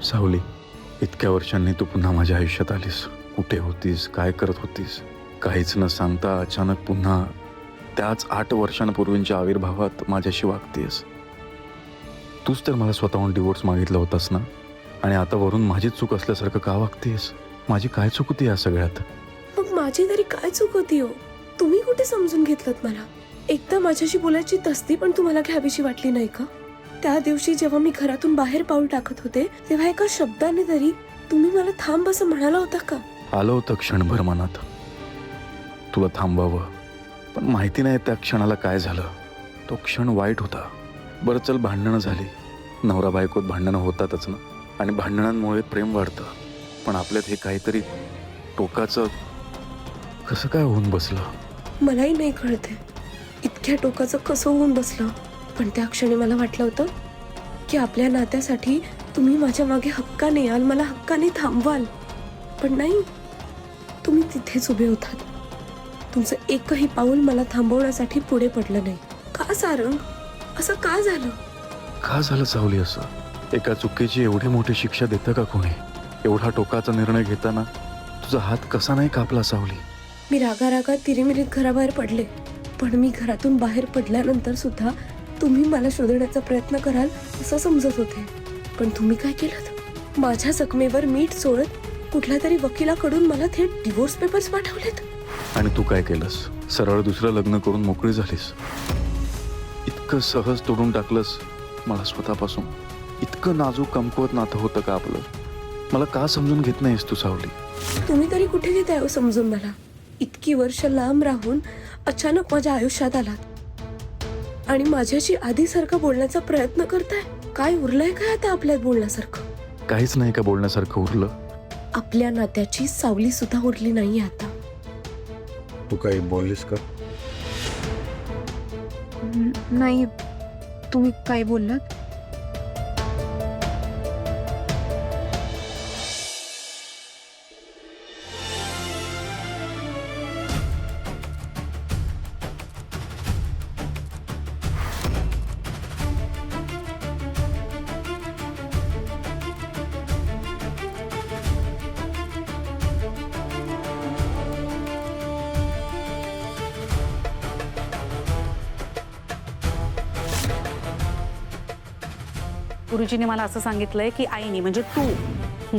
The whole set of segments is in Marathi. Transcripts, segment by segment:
सावली, इतक्या वर्षांनी तू पुन्हा माझ्या आयुष्यात आलीस. कुठे होतीस, काय करत होतीस, काहीच न सांगता अचानक पुन्हा त्याच 8 वर्षांपूर्वींच्या आविर्भावात माझ्याशी वागतेस. तूच तर मला स्वतःहून डिवोर्स मागितला होतास ना, आणि आता वरून माझीच चूक असल्यासारखं का वागतेस? माझी काय चूक होती या सगळ्यात? मग माझी तरी काय चूक होती हो? तुम्ही कुठे समजून घेतलत मला? एकदा माझ्याशी बोलायची तस्ती पण तुम्हाला घ्यावीशी वाटली नाही का? त्या दिवशी जेव्हा मी घरातून बाहेर पाऊल टाकत होते तेव्हा एका शब्दाने तरी तुम्ही मला थांब असं म्हणाला होता का? आलं होतं क्षणभर मनात तुला थांबावं, पण माहिती नाही त्या क्षणाला काय झालं. तो क्षण वाईट होता. बरं चल, भांडणं झाली, नवरा बायकोत भांडणं होतातच ना, आणि भांडणांमुळे प्रेम वाढतं. पण आपल्यात हे काहीतरी टोकाचं कसं काय होऊन बसलं? मलाही नाही कळते इतक्या टोकाचं कसं होऊन बसलं. पण त्या क्षणी मला वाटलं होतं की आपल्या नात्यासाठी तुम्ही माझ्या मागे हक्काने याल, मला हक्काने थांबवाल. पण नाही, तुम्ही तिथेच उभे होतात. तुमचं एकही पाऊल मला थांबवण्यासाठी पुढे पडलं नाही. का सारंग, असं का झालं? का झालं सावली असं? एका चुकीची एवढी मोठी शिक्षा देतं का कोणी? एवढा टोकाचा निर्णय घेताना तुझा हात कसा नाही कापला सावली? मी रागारागात तिरीमिरीत घराबाहेर पडले, पण मी घरातून बाहेर पडल्यानंतर सुद्धा तुम्ही मला शोधण्याचा प्रयत्न कराल असं समजत होते. पण तुम्ही काय केलं? माझ्या जखमेवर मीठ चोळत कुठल्या तरी वकिलाकडून मला थेट डिवोर्स पेपर्स पाठवलेत. आणि तू काय केलंस? सरळ दुसरं लग्न करून मोकळी झालीस. इतकं सहज तोडून टाकलंस मला स्वतःपासून. इतकं नाजूक कमकुवत नातं होतं का आपलं? मला का समजून घेत नाहीस तू सावली? तुम्ही तरी कुठे घेताय हो समजून मला? इतकी वर्ष लांब राहून अचानक माझ्या आयुष्यात आलात आणि माझ्याशी आधीसारखं बोलण्याचा प्रयत्न करताय. काय उरलंय काय आता आपल्यात बोलण्यासारखं? काहीच नाही का बोलण्यासारखं उरलं? आपल्या नात्याची सावली सुद्धा उरली नाहीये आता. तू काही बोललीस का? नाही, तुम्ही काय बोललात? गुरुजीने मला असं सांगितलंय की आईने म्हणजे तू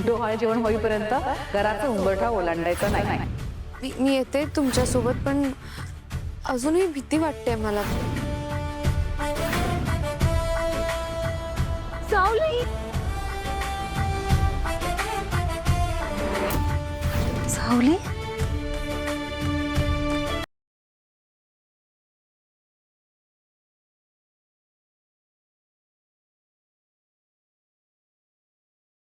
डोहाळे जेवण होईपर्यंत घराचा उंबरठा ओलांडायचा नाही. मी येते तुमच्यासोबत, पण अजूनही भीती वाटते मला. सावली, सावली,